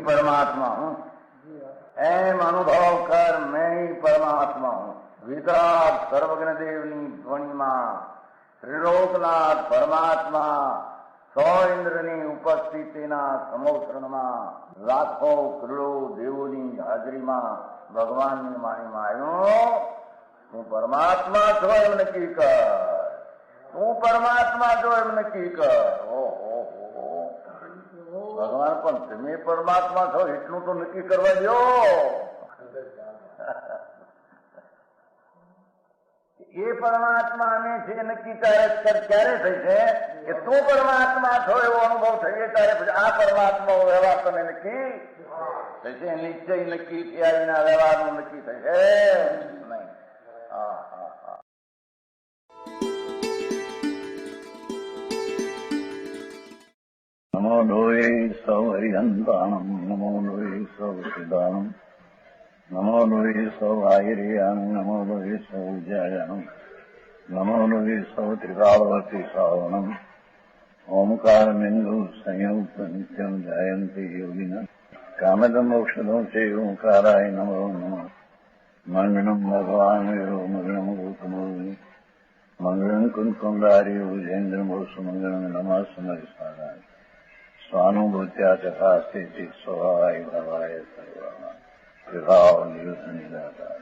परमात्मा हूँ, एम अनुभव कर मैं ही परमात्मा हूँ। वितराग सर्वज्ञ देवनी ध्वनि में त्रिलोकनाथ परमात्मा सौ इंद्रनी उपस्थितिना समोत्रणમાં લાખો કરોડો દેવોની હાજરીમાં ભગવાનની વાણીમાં આવ્યો, તું પરમાત્મા છો એમ નક્કી કર, તું પરમાત્મા છો એમ નક્કી કર. ઓહો, ભગવાન પણ તમે પરમાત્મા છો એટલું તો નક્કી કરવા દો. એ પરમાત્માને છે નક્કી ક્યારે થઈ છે કે તું પરમાત્મા છો એવો અનુભવ થઈએ ત્યારે પછી આ પરમાત્મા વ્યવહાર તને નક્કી થશે. નિશ્ચય નક્કી થયા વિના વ્યવહારનું નક્કી થશે નહીં. હા હા હા. નમો લોહે સૌ હરિહંતાણમ, નમો લોહે સૌ સિદ્ધાણમ, નમો લોહે સૌ આહિર્યાણમ, નમો લોહે સૌ જયાણમ, નમો લોહે સૌ ત્રિકાળવતી શ્રાવણમ. ઓમકાર બિંદુ સંયુક્ત નિત્યમ જાયંતિ યોગિના કામદમ મોક્ષદો છે ઓંકારાય નમો નમઃ. મંગળમ ભગવાન વિરો મંગળમ ગૌતમોર્મિ મંગળમ કુંકુંડાર્યો જૈન્દ્રમો સુમંગળમ નમઃ સમરિસારાય સ્વાનુભૂત્યા ચકાસ્તે સ્વભાવાય ભવાય સર્વા વિભાવ નિયુત નિરાકાર.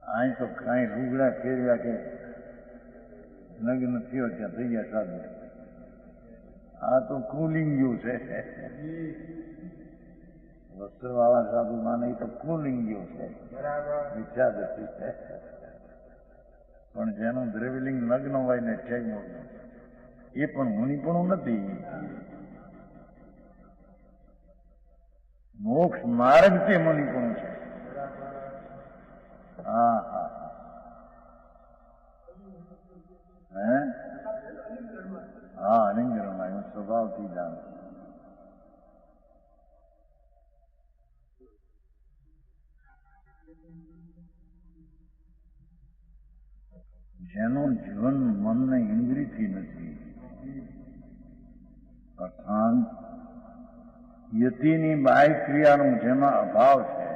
અહીં તો કઈ રૂગડા ફેરવ્યા કે લગ્ન થયો ત્યાં થઈ ગયા સાધુ. આ તો કુલિંગ જેવું છે. વસ્ત્રવાળા સાધુ માને તો કુલિંગ જેવું છે, વિચારતી છે. પણ જેનું દ્રવ્યલિંગ લગ્ન હોય ને છે એ પણ મુનિપણું નથી. મોક્ષ માર્ગ તે મુનિપણું છે. હા હા હે હા અલિંગરમાં હું સ્વભાવથી જાણું. જેનું જીવન મનને ઇન્દ્રિયથી નથી, અર્થાત યતિની બાહ્ય ક્રિયાનો જેમાં અભાવ છે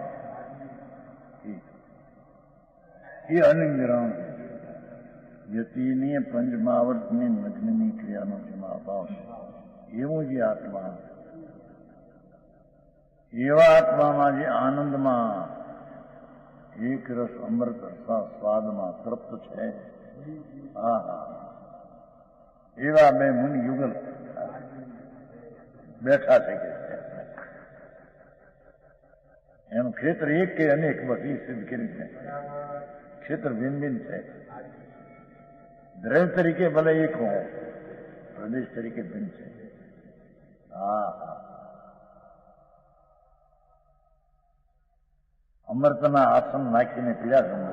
એ અલિંગરણ. યતિની પંચમાવર્તની નગ્નની ક્રિયાનો જેમાં અભાવ છે એવો જે આત્મા, એવા આત્મામાં જે આનંદમાં એક રસ અમૃત સ્વાદમાં તૃપ્ત છે, હા હા એવા બે મુનિ યુગલ બેઠા છે કે એનું ક્ષેત્ર એક કે અનેક બધી સિદ્ધ કરી છે. ક્ષેત્ર ભિન્ન ભિન્ન છે. દ્રવ્ય તરીકે ભલે એક હો, પ્રદેશ તરીકે ભિન્ન છે. હા હા અમૃતના આસન નાખીને પીડા સમજ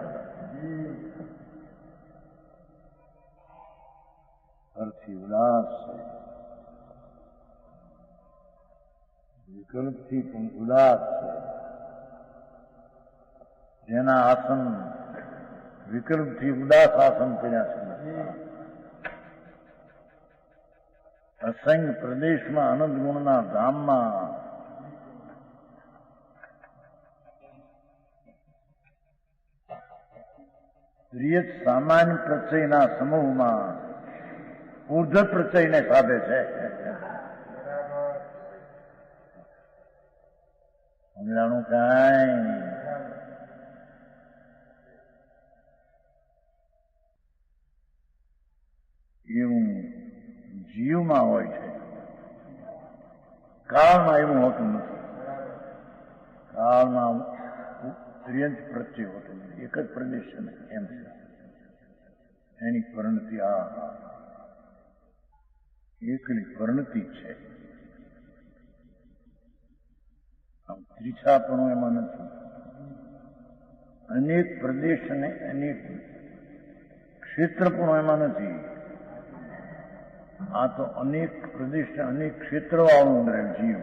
અર્થી ઉલ્લાસ છે, વિકલ્પથી પણ ઉલ્લાસ છે. જેના આસન વિકલ્પથી ઉદાસ આસન પડ્યા છે. અસંખ્ય પ્રદેશમાં અનંત ગુણના ધામમાં પ્રિય સામાન્ય પ્રચયના સમૂહમાં ઉર્ધ્વ પ્રચયને સાધે છે. સમજાણું કાંઈ એવું જીવમાં હોય છે, કાળમાં એવું હોતું નથી. કાળમાં પ્રિયંત પ્રત્યે હોતું નથી, એક જ પ્રદેશ છે એમ છે એની પરિણતિ. આ એકલી પરિણતિ છે. આમ ત્રીછાપણું એમાં નથી. અનેક પ્રદેશ અને અનેક ક્ષેત્ર પણ એમાં નથી. આ તો અનેક પ્રદેશ અનેક ક્ષેત્ર વાળું જીવ.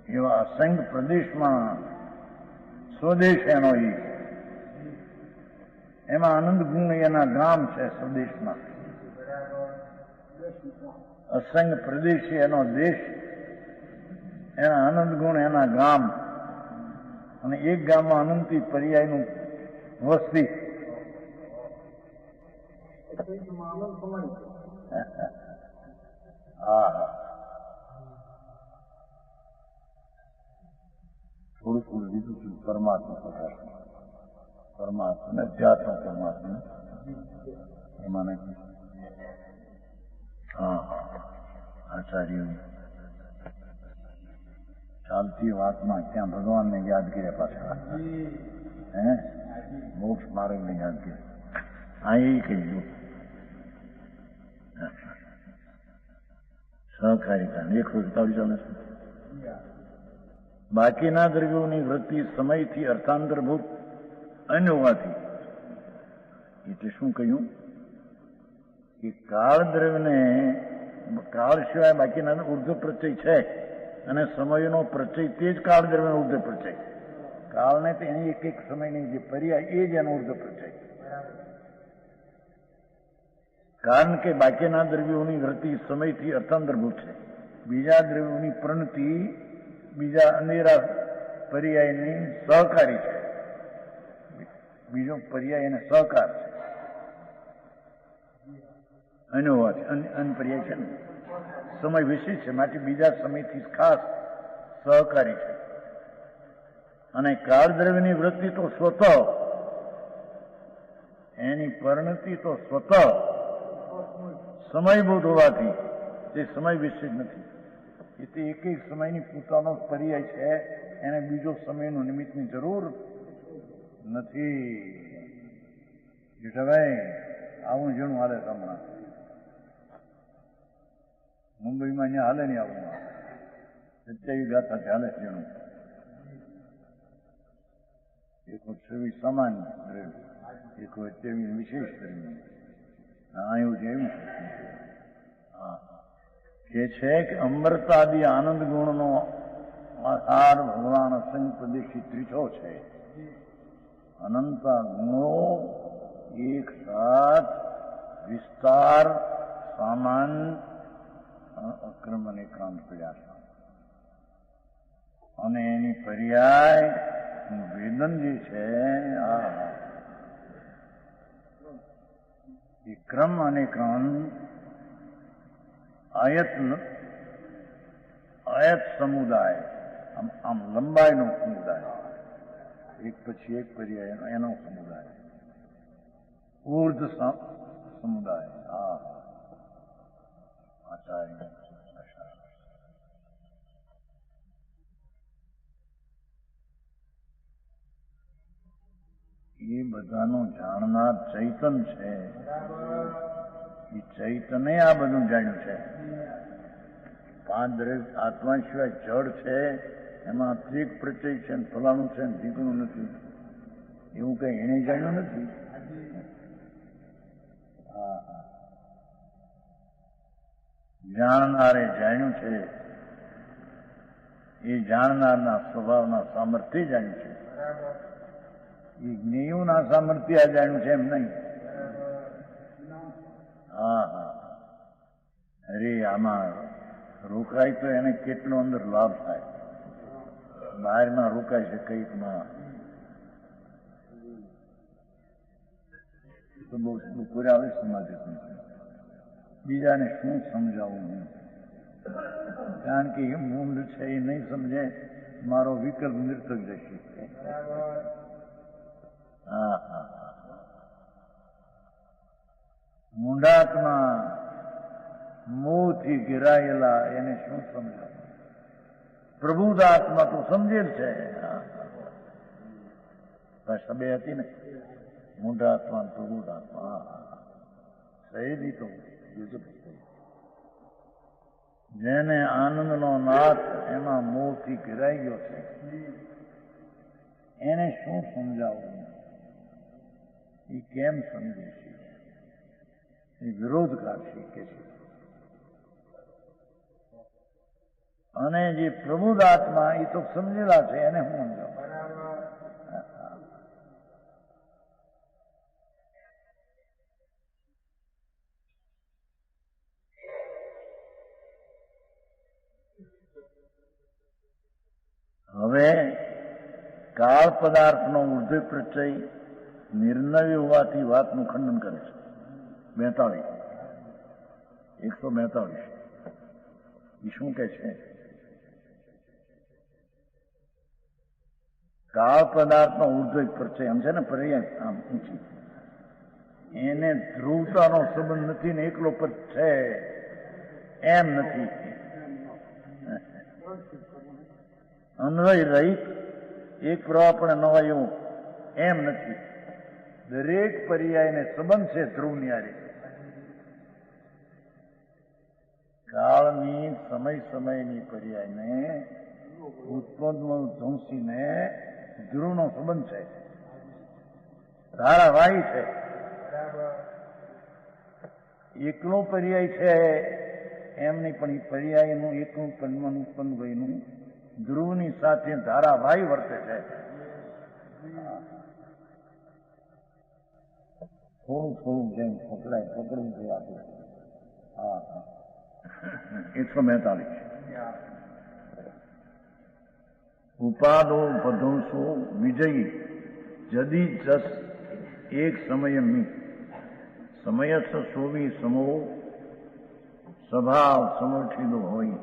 એવા અસંખ્ય પ્રદેશમાં સ્વદેશ એનો એમાં આનંદ ગુણ એના ગામ છે. સ્વદેશમાં અસંખ્ય પ્રદેશ એનો દેશ, એના આનંદ ગુણ એના ગામ, અને એક ગામમાં અનંતી પર્યાયનું વસ્તી. હા હા, થોડું થોડું લીધું છું. પરમાત્મા પ્રકાશ, પરમાત્મા ને અધ્યાત્મ પરમાત્મા એમાં નથી. હા હા, આચાર્ય ચાલતી વાતમાં ક્યાં ભગવાનને યાદ કર્યા પાછા, હે મોક્ષ માર્ગને યાદ કર્યા. આ એ કહી દઉં સહકારિતા 147 ચાલે છે. બાકીના દ્રવ્યોની વૃત્તિ સમયથી અર્થાંતરભૂત અન્ય હોવાથી, એટલે શું કહ્યું કે કાળ દ્રવ્યને કાળ સિવાય બાકીના ઉર્ધ્વ પ્રત્યય છે, અને સમયનો પ્રત્યય તે જ કાળ દ્રવ્યનો ઉર્ધ્વ પ્રત્યય. કાળને તો એની એક એક સમયની જે પર્યાય એ જ એનો ઉર્ધ્વ પ્રત્યય. કારણ કે બાકીના દ્રવ્યોની વૃત્તિ સમયથી અર્થાંતરભૂત છે. બીજા દ્રવ્યોની પ્રણતિ બીજા અનેરા પર્યાયની સહકારી છે. બીજો પર્યાય એને સહકાર છે. અન્ય હોવાથી અન્ય પર્યાય છે ને, સમય વિશેષ છે, માટે બીજા સમયથી ખાસ સહકારી છે. અને કાળ દ્રવ્યની વૃત્તિ તો સ્વતઃ, એની પરિણતિ તો સ્વતઃ સમયભૂત હોવાથી તે સમય વિશે જ નથી. એટલે એક એક સમયની પોતાનો પર્યાય છે, એને બીજો સમયનું નિમિત્તની જરૂર નથી. જેઠાભાઈ આવું જેનું હાલે છે હમણાં મુંબઈમાં અહીંયા હાલે નહીં. આવું સત્યાવી ગાથા ચાલે છે એનું 126 સામાન્ય દ્રવ્ય, 127 વિશેષ દ્રવ્ય. હા એવું છે, એવું હા કે છે કે અમૃતાદિ આનંદ ગુણનો આધાર ભગવાન અસંખ્ય પ્રદેશી ત્રીછો છે. અનંત ગુણો એક સાથ વિસ્તાર સામાન્ય અક્રમ અને ક્રાંત પડ્યા છે. અને એની પર્યાય વેદન જે છે એ ક્રમ અને ક્રાંત આયત સમુદાય, આમ લંબાઈનો સમુદાય, એક પછી એક પર્યાય એનો સમુદાય, ઉર્ધ સમુદાય. હા આચાર્ય એ બધાનો જાણનાર ચૈતન છે. એ ચૈતને આ બધું જાણ્યું છે. 5 દ્રવ્ય આત્મા સિવાય જળ છે, એમાં અતિરિક્ત પ્રત્યય છે, ફલાણું છે, ઢીકણું નથી, એવું કઈ એને જાણ્યું નથી. જાણનારે જાણ્યું છે. એ જાણનારના સ્વભાવના સામર્થ્ય જાણ્યું છે. એ જ્ઞેયોના સામર્થ્ય જાણ્યું છે એમ નહીં. હા હા, અરે આમાં રોકાય તો એને કેટલો અંદર લાભ થાય. બહારમાં રોકાય છે કંઈકમાં તો બપોરે આવે સમાધિ. બીજાને શું સમજાવું હું? કારણ કે એ મૂંડ છે, એ નહીં સમજે, મારો વિકલ્પ નિર્થક જશે. હા હા, મૂંડાત્મા મોહથી ઘેરાયેલા એને શું સમજાવું? પ્રબુદ્ધાત્મા તો સમજેલ છે. ભાષા બે હતી ને, મૂંડાત્મા પ્રબુદ્ધાત્મા. સહેલી તો જેને આનંદનો નાથ એમાં મોહથી ઘેરાઈ ગયો છે એને શું સમજાવવું? એ કેમ સમજે છે? એ વિરોધકાર શીખે છે. અને જે પ્રબુદ્ધ આત્મા એ તો સમજેલા છે, એને હું સમજાવું? હવે કાળ પદાર્થનો ઉર્ધ્વ પ્રચય નિર્નવી હોવાથી વાતનું ખંડન કરે છે. 142 એ શું કે છે? કાળ પદાર્થનો ઉર્ધ્વ પ્રચય આમ છે ને, પર્યાય આમ ઊંચી, એને ધ્રુવતાનો સંબંધ નથી ને એકલો પદ છે એમ નથી. અન્વય રહિત એક પ્રવાહ પણ નવાયું એમ નથી. દરેક પર્યાયને સંબંધ છે ધ્રુવની હારે. કાળની સમયની પર્યાયને ઉત્પન્ન ધ્વંસીને ધ્રુવનો સંબંધ છે, ધારાવાહી છે. એકલો પર્યાય છે એમ નહીં, પણ એ પર્યાયનું એકલું પદ્મન ઉત્પન્ન વયનું ધ્રુવની સાથે ધારાવાહી વર્તે છે. થોડું જેમ પકડવું જોઈએ આપણે. હા 142 ઉપાદો પધંસો વિજયી જદી જસ એક સમયમી સમયસ સોવી સમો સ્વભાવ સમઠીનો હોય.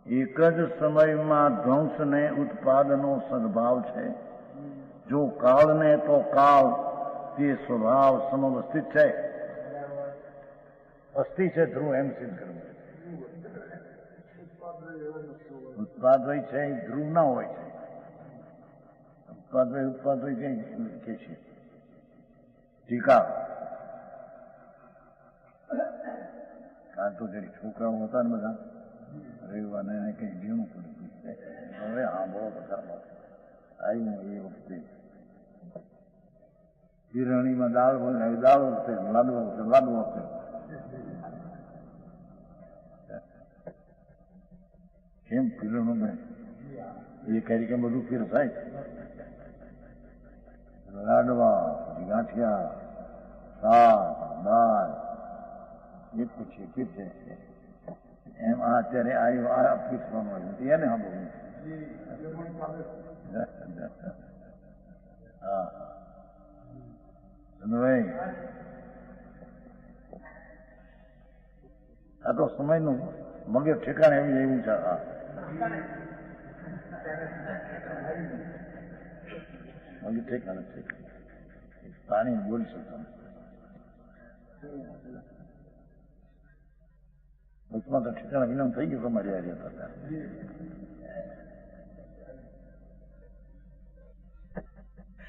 એક જ સમયમાં ધ્વંસ ને ઉત્પાદનો સદભાવ છે. જો કાળને તો કાળ તે સ્વભાવ સમવસ્થિત છે. અસ્થિ છે ધ્રુવ એમ સિદ્ધ કરવું. ઉત્પાદ હોય છે એ ધ્રુવ ના હોય છે. ઉત્પાદ હોય કે છે ટીકા. કાલ તો જરી છોકરાઓ હતા ને બધા રવિવારને એને કંઈ જીવવું પડ્યું. હવે સાંભળો બધા આવ્યું એ વખતે બિરણીમાં દાળ હોય, દાળ વખતે લાડુ વખતે કેમ પીરણું ને એ કરી કેમ બધું પીરસાય. લાડવા, ગાંઠિયા, શાક, દાળ એક પછી પીરસે છે. એમ અત્યારે આવ્યું આ પીરસવાનું આવ્યું એને સાંભળવું. હા ભાઈ, આ તો સમયનું મગજ ઠેકાણે આવી જાય એવું છે. હા મગજ ઠેકાણે છે. પાણી બોલશે તમે બસમાં તો ઠેકાણા વિલંબ થઈ ગયું તમારી આ હતા.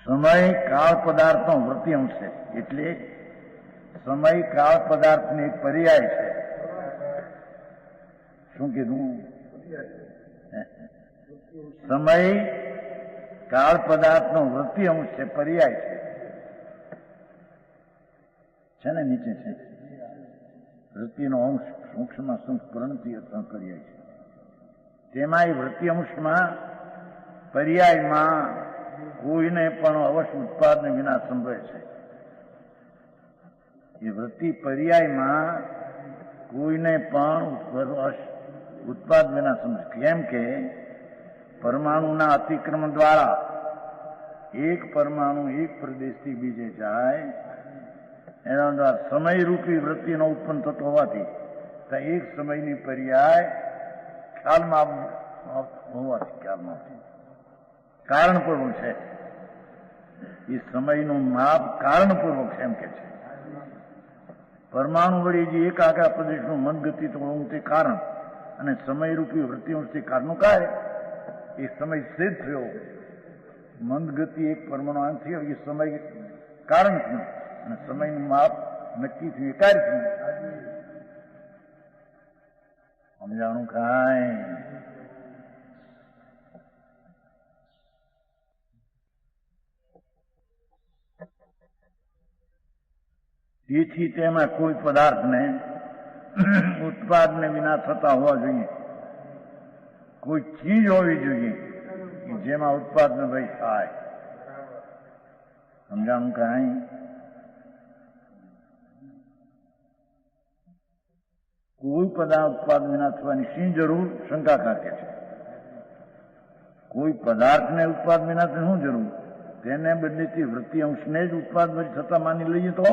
સમય કાળ પદાર્થનો વૃત્તિ અંશ છે. એટલે સમય કાળ પદાર્થની એક પર્યાય છે. શું કીધું? સમય કાળ પદાર્થનો વૃત્તિ અંશ છે, પર્યાય છે ને નીચે છે. વૃત્તિનો અંશ સૂક્ષ્મ સંસ્કરણથી પર્યાય છે. તેમાં એ વૃત્તિ અંશમાં પર્યાયમાં કોઈને પણ અવશ્ય ઉત્પાદન વિના સંભવે છે. એ વૃત્તિ પર્યાયમાં કોઈને પણ ઉત્પાદ વિના સંભવે. કેમ કે પરમાણુના અતિક્રમણ દ્વારા એક પરમાણુ એક પ્રદેશથી બીજે જાય એના દ્વારા સમયરૂપી વૃત્તિનો ઉત્પન્ન થતો હોવાથી એક સમયની પર્યાય ખ્યાલમાં કારણપૂર્વક છે. એ સમયનું માપ કારણપૂર્વક છે એમ કે છે. પરમાણુ વળી જે એક આખા પ્રદેશનું મનગતિ તો તે કારણ અને સમયરૂપી વૃત્તિઓથી કારણનું કાર્ય. એ સમય સિદ્ધ થયો, મંદગતિ એક પરમાણુ આમ થયો, એ સમય કારણ થયું અને સમયનું માપ નક્કી થયું એ કાર્ય થયું. સમજાણું કાંઈ? તેથી તેમાં કોઈ પદાર્થને ઉત્પાદને વિના થતા હોવા જોઈએ. કોઈ ચીજ હોવી જોઈએ કે જેમાં ઉત્પાદન ભાઈ થાય. સમજાણું કાંઈ? કોઈ પદાર્થ ઉત્પાદન વિના થવાની શી જરૂર? શંકાકાર કે છે. કોઈ પદાર્થને ઉત્પાદન વિના શું જરૂર? તેને બદલેથી વૃત્તિ અંશને જ ઉત્પાદન થતા માની લઈએ તો,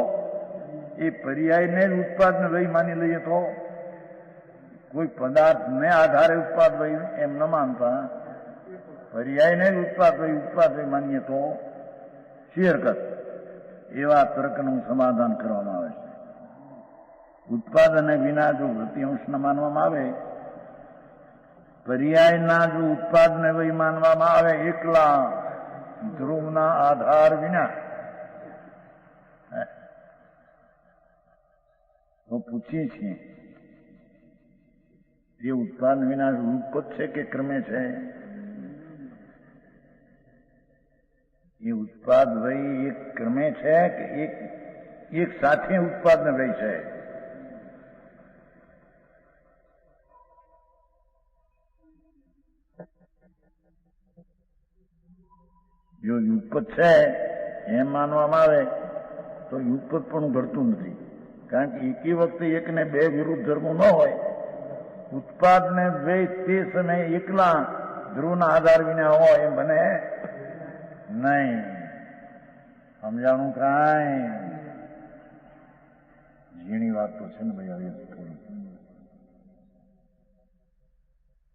એ પર્યાયને જ ઉત્પાદન વહી માની લઈએ તો, કોઈ પદાર્થને આધારે ઉત્પાદ વહી એમ ન માનતા પર્યાયને જ ઉત્પાદ વહી માનીએ તો શી હરકત? એવા તર્કનું સમાધાન કરવામાં આવે છે. ઉત્પાદન વિના જો વૃત્તિ અંશને માનવામાં આવે, પર્યાયના જો ઉત્પાદને વહી માનવામાં આવે એકલા ધ્રુવના આધાર વિના, તો પૂછીએ છીએ એ ઉત્પાદન વિના રૂપ છે કે ક્રમે છે? એ ઉત્પાદ વહી એક ક્રમે છે કે એક સાથે ઉત્પાદન વહી છે? જો યુગપત છે એમ માનવામાં આવે તો યુગપત પણ ઘડતું નથી. કારણ કે એકી વખતે એકને બે વિરુદ્ધ ધર્મો ન હોય. ઉત્પાદને દ્વૈત તે સમયે એકલા ધ્રુવના આધાર વિના હોય એમ બને નહીં. સમજાણું કાંઈ? ઝીણી વાત તો છે ને ભાઈ. હવે થોડી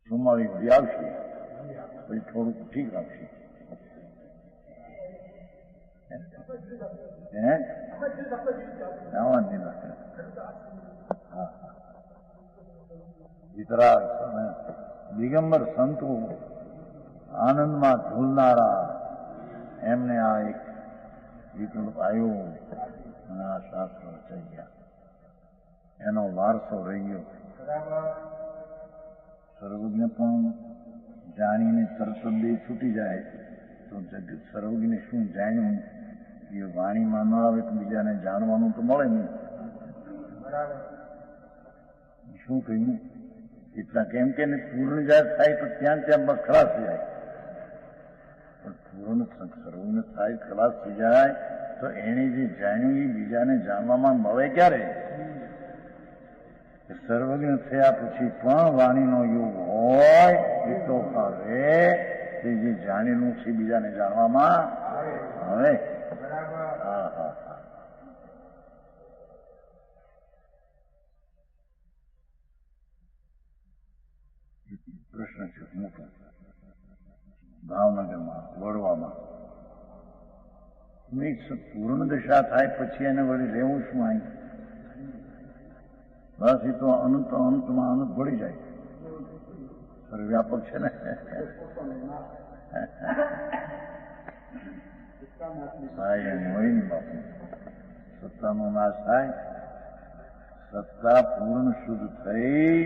44 આવશે પછી થોડુંક ઠીક આવશે. વિતરાગ દિગંબર સંતો આનંદમાં ઝૂલનારા એમને આ એક વિકલ્પ આવ્યો અને આ શાસ્ત્ર રચાઈ ગયા. એનો વારસો રહી ગયો. સર્વજ્ઞ પણ જાણીને તરત જ છૂટી જાય તો જગત સર્વજ્ઞ શું જાણ્યું એ વાણીમાં ન આવે તો બીજાને જાણવાનું તો મળે નહીં. શું કહ્યું? એટલા કેમ કે પૂર્ણ જાત થાય તો ત્યાં બસ ખલાસ થઈ જાય. પણ પૂર્ણ સર્વજ્ઞ થાય ખલાસ થઈ જાય તો એને જે જાણ્યું એ બીજાને જાણવામાં મળે ક્યારે? સર્વજ્ઞ થયા પછી પણ વાણીનો યોગ હોય એ તો હવે તે જે જાણેલું છે બીજાને જાણવામાં આવે. પ્રશ્ન છે મોટો. ભાવનગરમાં વડવામાં પૂર્ણ દશા થાય પછી એને વળી રહેવું શું? અહીં બસ એ તો અંતમાં અનંત ભળી જાય. વ્યાપક છે ને. થાય એમ હોય ને બાપુ. સત્તાનો નાશ થાય. સત્તા પૂર્ણ શુદ્ધ થઈ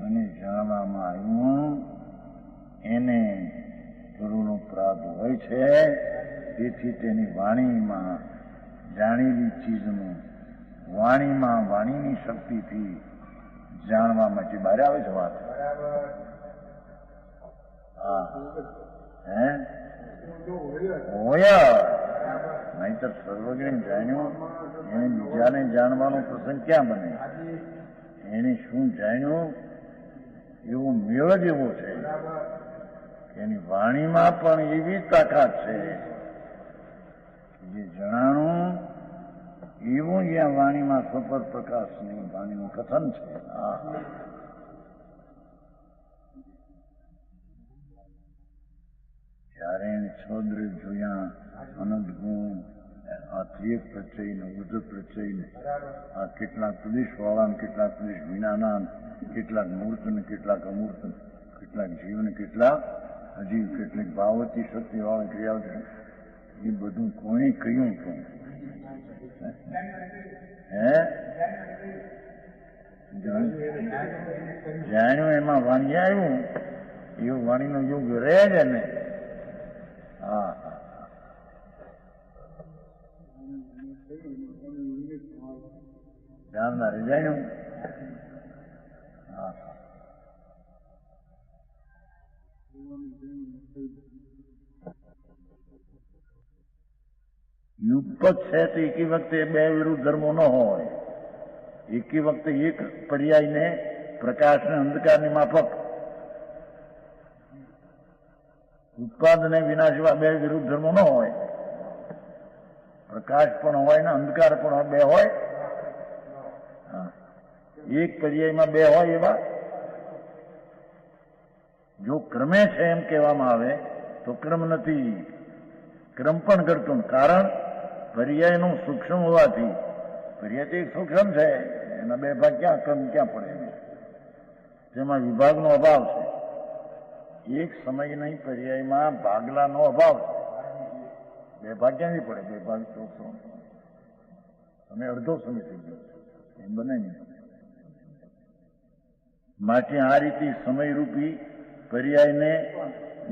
અને જાણવામાં આવ્યું એને ગુરુનો પ્રાપ્ત હોય છે. તેથી તેની વાણીમાં જાણેલી ચીજનું વાણીની શક્તિથી જાણવા માટે બહાર આવે છે વાત. નહીતર સર્વજ્ઞ જાણ્યું એને બીજાને જાણવાનો પ્રસંગ ક્યાં બને? એને શું જાણ્યું એવો મેળ જ એવો છે કે એની વાણીમાં પણ એવી તાકાત છે જે જણાણું એવું જ્યાં વાણીમાં સફળ પ્રકાશની વાણીનું કથન છે. ત્યારે એને છોદ્ર જોયા અનંત ગુણ, આ ત્રિયક પ્રચય ને ઉર્ધ પ્રચય ને આ કેટલાક પ્રદેશ વાળા કેટલાક પ્રદેશ વિનાના, કેટલાક મૂર્ત ને કેટલાક અમૂર્ત, કેટલાક જીવ ને કેટલાક અજીવ, કેટલીક ભાવતી શક્તિ વાળા ક્રિયાઓ, એ બધું કોણે કહ્યું હતું? જાણ્યું એમાં વાણી આવ્યું એવું વાણીનો યુગ રહે છે ને. હા હા જાણનાર જાણ્યું. હા યુગપત છે તો એકી વખતે બે વિરુદ્ધ ધર્મો ન હોય. એકી વખતે એક પર્યાયને પ્રકાશ ને અંધકારની માફક ઉત્પાદ ને વિનાશ એવા બે વિરુદ્ધ ધર્મો ન હોય. પ્રકાશ પણ હોય ને અંધકાર પણ બે હોય. એક પર્યાયમાં બે હોય એવા જો ક્રમે છે એમ કહેવામાં આવે તો ક્રમ નથી. ક્રમ પણ કરતું કારણ પર્યાયનું સૂક્ષ્મ હોવાથી. પર્યાય તો એક સૂક્ષ્મ છે, એના બે ભાગ ક્રમ ક્યાં પડે? તેમાં વિભાગનો અભાવ છે. એક સમયની પર્યાયમાં ભાગલાનો અભાવ છે. બે ભાગ ક્યાંથી પડે? બે ભાગ તો તમે અડધો સમય થઈ ગયો એમ બને નહીં. માટે આ રીતે સમયરૂપી પર્યાયને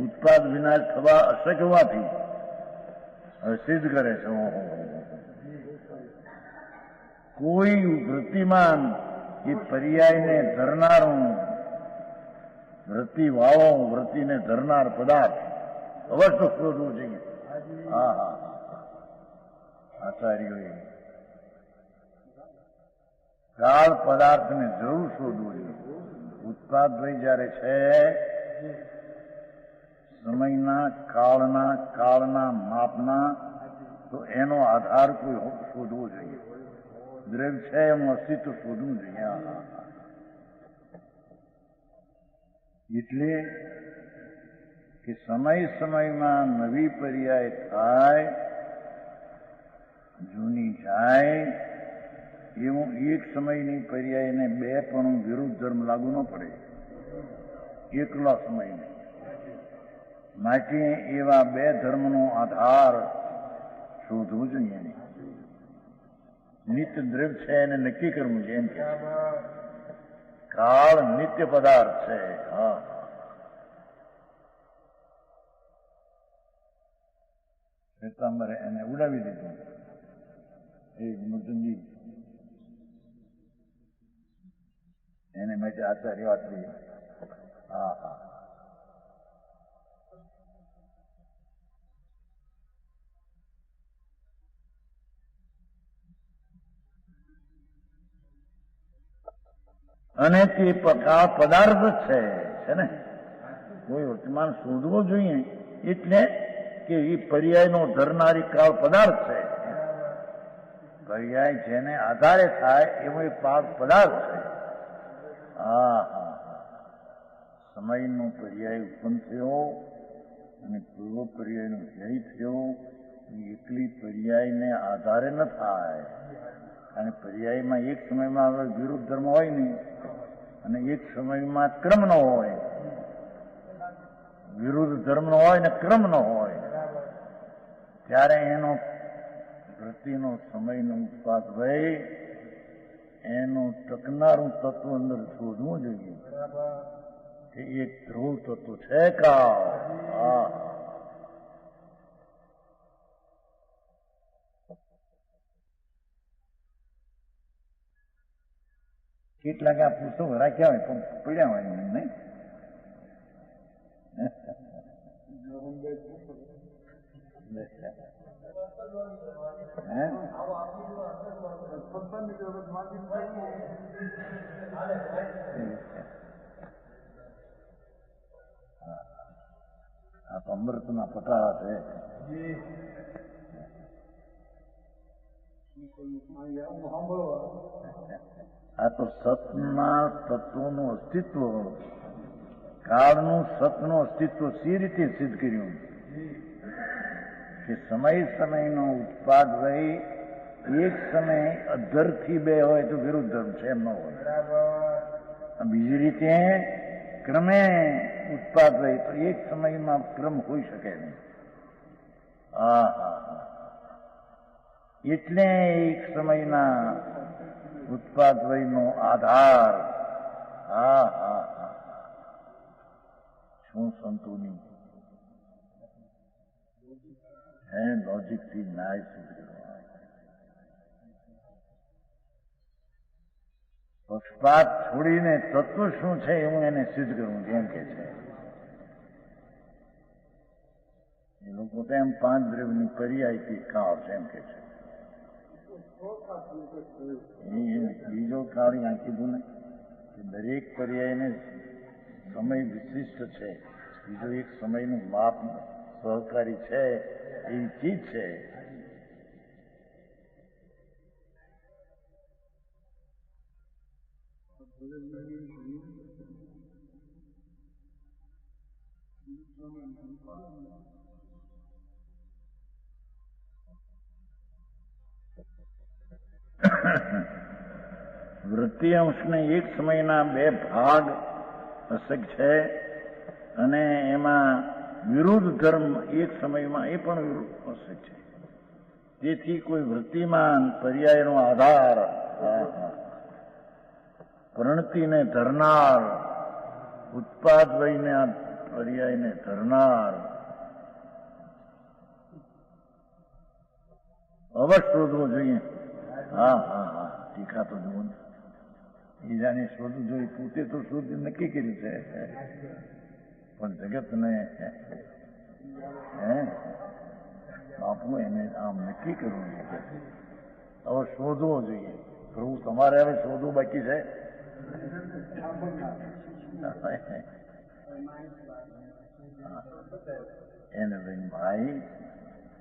ઉત્પાદ વિનાશ થવા અશક્ય હોવાથી સિદ્ધ કરે છે. કોઈ વૃત્તિમાન એ પર્યાયને ધરનારું વૃત્તિ વાળો વૃત્તિને ધરનાર પદાર્થ અવશ્ય શોધવું જોઈએ. હા હા આચાર્યોએ કાળ પદાર્થને જરૂર શોધવું જોઈએ. ઉત્પાદ ભાઈ જયારે છે સમયના કાળના માપના તો એનો આધાર કોઈ શોધવો જોઈએ. દ્રવ્ય છે એનું અસ્તિત્વ શોધવું જોઈએ. એટલે કે સમયમાં નવી પર્યાય થાય જૂની જાય એવું એક સમયની પર્યાયને બે પણ વિરુદ્ધ ધર્મ લાગુ ન પડે. એકલા સમયને માટે એવા બે ધર્મનો આધાર શોધવું જોઈએ. નિત્ય દ્રવ્ય છે એને નક્કી કરવું છે. એમ કે કાળ નિત્ય પદાર્થ છે. હા શ્વેતાંબરે એને ઉડાવી દીધું. એ મુર્જનજી એને માટે આચાર્ય વાત કરી. હા હા અને તે પદાર્થ છે ને કોઈ વર્તમાન શોધવો જોઈએ. એટલે કે એ પર્યાયનો ધરનારી કાળ પદાર્થ છે. પર્યાય જેને આધારે થાય એવો એક પદાર્થ છે. હા હા સમયનો પર્યાય ઉત્પન્ન થયો અને પૂર્વ પર્યાયનો વ્યય થયો. એકલી પર્યાયને આધારે ન થાય. અને પર્યાયમાં એક સમયમાં વિરુદ્ધ ધર્મ હોય નહીં અને એક સમયમાં ક્રમ ન હોય. વિરુદ્ધ ધર્મ નો હોય ને ક્રમ ન હોય ત્યારે એનો વૃત્તિનો સમયનો ઉત્પાદ હોય એનું ટકનારું તત્વ અંદર શોધવું જોઈએ કે એક ધ્રુવ તત્વ છે કાળ. કેટલાક આ પુસ્તકો રાખ્યા હોય પણ પડ્યા હોય નહીં. આ તો અમૃતના પટાળા છે. આ તો સતના તત્વનું અસ્તિત્વ કાળનું સતનું અસ્તિત્વ સી રીતે સિદ્ધ કર્યું કે સમયનો ઉત્પાદ રહી એક સમય અધરથી બે હોય તો વિરુદ્ધ ધર્મ છે એમ ન હોય. બીજી રીતે ક્રમે ઉત્પાદ રહી તો એક સમયમાં ક્રમ હોઈ શકે નહીં. એટલે એક સમયના ઉત્પાદ વયનો આધાર. હા હા હા, શું સંતોની હે લોજિકથી ન્યાય સિદ્ધ કરવા. પક્ષપાત છોડીને તત્વ શું છે એવું એને સિદ્ધ કરવું કેમ કે છે. એ લોકો તો એમ પાંચ દ્રવ્યની પર્યાયથી કાળ એમ કે છે. બીજો કાળ આ કીધું ને કે દરેક પર્યાયને સમય વિશિષ્ટ છે. બીજો એક સમયનું માપ સહકારી છે એવી ચીજ છે. વૃત્તિ અંશને એક સમયના બે ભાગ અશક્ય છે અને એમાં વિરુદ્ધ ધર્મ એક સમયમાં એ પણ વિરુદ્ધ અશક્ય છે. તેથી કોઈ વૃત્તિમાન પર્યાયનો આધાર પ્રણતિને ધરનાર, ઉત્પાદ વયને પર્યાયને ધરનાર અવશ્ય શોધવો જોઈએ. હા હા હા, ટીકા તો જુઓ ને, બીજાને શોધવું જોઈએ, પોતે તો શોધ નક્કી કર્યું છે પણ જગતને બાપુ એને આમ નક્કી કરવું છે. હવે શોધવો જોઈએ. પ્રભુ તમારે હવે શોધવું બાકી છે. એને લઈને ભાઈ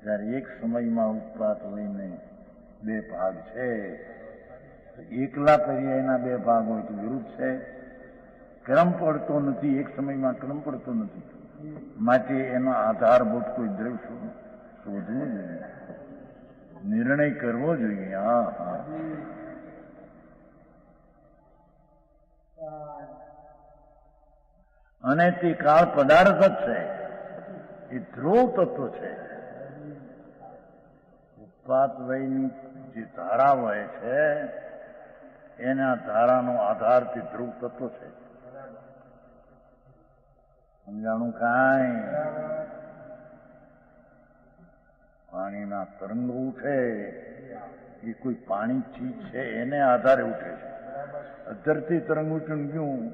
જયારે એક સમયમાં ઉત્પાદ લઈને બે ભાગ છે, એકલા પર્યાયના બે ભાગ હોય તો વિરુદ્ધ છે. ક્રમ પડતો નથી, એક સમયમાં ક્રમ પડતો નથી. માટે એનો આધારભૂત કોઈ દ્રવ્ય શોધવું જોઈએ, નિર્ણય કરવો જોઈએ. હા હા, અને તે કાળ પદાર્થ જ છે. એ ધ્રુવ તત્વ છે. ઉત્પાદ વયની જે ધારા વહે છે એના ધારાનો આધાર તે ધ્રુવ તત્વ છે. સમજાણું કાંઈ? પાણીના તરંગો ઉઠે એ કોઈ પાણી ચીજ છે એને આધારે ઉઠે છે. અધરથી તરંગ ઉઠ્યું ગયું.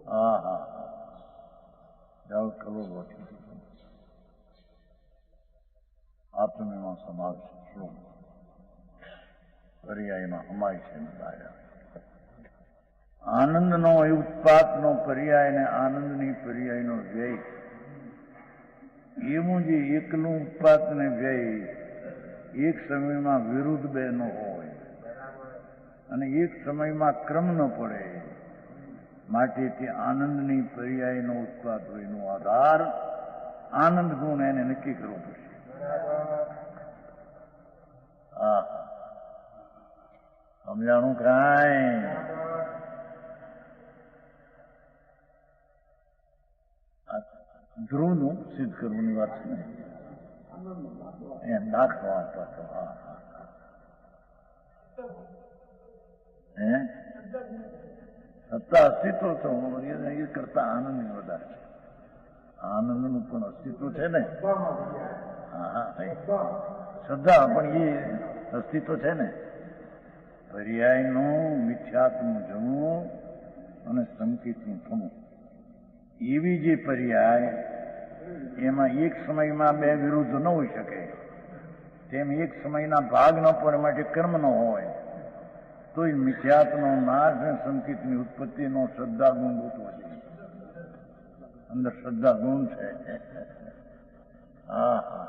હા હા, જળ કલોલ આત્મેમાં સમાવેશ શું પર્યાયમાં અમાય છે. આનંદનો ઉત્પાદનો પર્યાય ને આનંદની પર્યાયનો વ્યય, એવું જે એકલું ઉત્પાદ ને વ્યય એક સમયમાં વિરુદ્ધ બે નો હોય અને એક સમયમાં ક્રમ ન પડે, માટે તે આનંદની પર્યાયનો ઉત્પાદ હોય નો આધાર આનંદ ગુણ એને નક્કી કરવો પડશે. હા, સમજાણું કાંઈ? ધ્રુવનું સિદ્ધ કરવાની વાત છે ને, એમ દાખલો આપવા તો. હા હા, હે સત્તા અસ્તિત્વ તો એ કરતા આનંદ વધારે છે. આનંદનું પણ અસ્તિત્વ છે ને. હા હા, શ્રદ્ધા પણ એ અસ્તિત્વ છે ને. પર્યાયનું મિથ્યાત્મનું જમવું અને સંકેતનું થવું, એવી જે પર્યાય એમાં એક સમયમાં બે વિરુદ્ધ ન હોઈ શકે, તેમ એક સમયના ભાગ ન પડે માટે કર્મ ન હોય તો એ મિથ્યાત્મનો નાશ અને સંકેતની ઉત્પત્તિનો શ્રદ્ધા ગુણ ગોતવો જોઈએ. અંદર શ્રદ્ધા ગુણ છે. હા હા,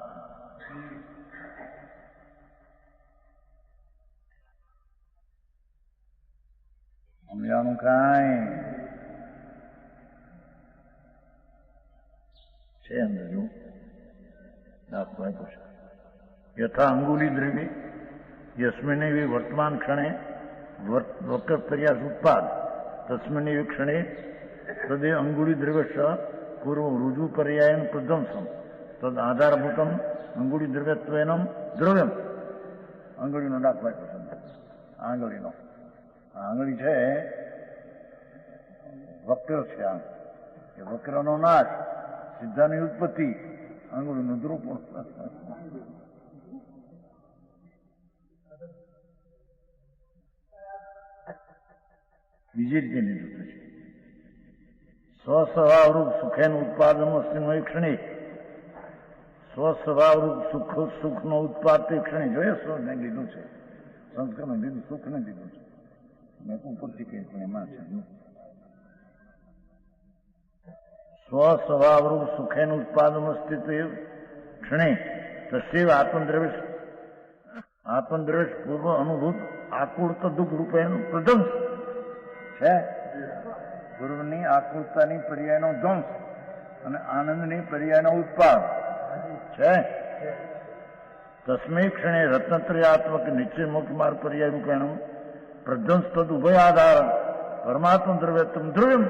સમજાણું કાંઈ? છે અંદર જો દાખલો પૂછે યથા અંગુલી દ્રવ્ય યસ્મિનેવી વર્તમાન ક્ષણે વક્રપર્યાસ ઉત્પાદ તસ્મિનેવી ક્ષણે તદે અંગુલી દ્રવ્ય પૂર્વ રુજુ પર્યાયન પ્રધ્વંસમ તદ આધારભૂતમ અંગુલી દ્રવ્યત્વેનમ દ્રવ્યમ આંગળીનો દાખલો પસંદ આંગળીનો આંગળી છે વક્ર છે. આમ એ વક્રનો નાશ, સિદ્ધાની ઉત્પત્તિ, આંગળીનું દ્રુપણ. બીજી રીતે લીધું છે સ્વસ્વભાવરૂપ સુખેનું ઉત્પાદન અસ્તિત્વ ક્ષણી. સ્વસ્વભાવરૂપ સુખનો ઉત્પાદ તે ક્ષણે જોઈએ સ્વને લીધું છે, સંસ્કારને લીધું, સુખને લીધું છે. મેં ઉપરથી કહી પણ એમાં છે સ્વસ્વભાવરૂપ સુખેનું ઉત્પાદન અસ્તિત્વ ક્ષણે તસ્યૈવ આત્મદ્રવ્ય પૂર્વ અનુભૂત આકુળત દુઃખ રૂપે એનું પ્રધ્વંસ છે. પૂર્વની આકુળતાની પર્યાયનો ધ્વંસ અને આનંદની પર્યાયનો ઉત્પાદ છે. તસ્મૈ ક્ષણે રત્નત્રયાત્મક નિશ્ચય મોક્ષ માર્ગ પર્યાય રૂપેણ પ્રધ્વંસ તદ ઉભય આધાર પરમાત્મા દ્રવ્યત્મ ધ્રુવ્યમ.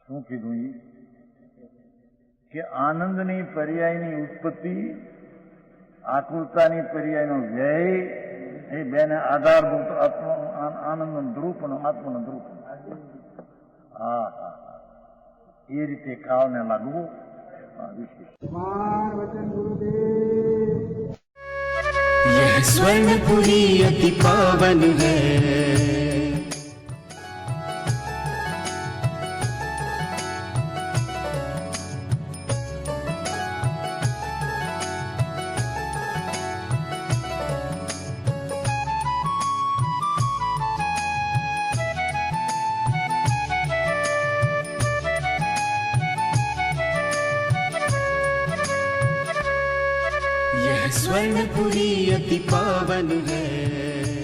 શું કીધું કે આનંદની પર્યાયની ઉત્પત્તિ, આકુળતાની પર્યાયનો વ્યય, એ બેને આધારભૂત આનંદ ધ્રુપ અને આત્માનો ધ્રુપ. હા એ રીતે કાળને લાગવું यह स्वर्णपुरी अति पावन है. यह स्वर्णपुरी अति पावन है.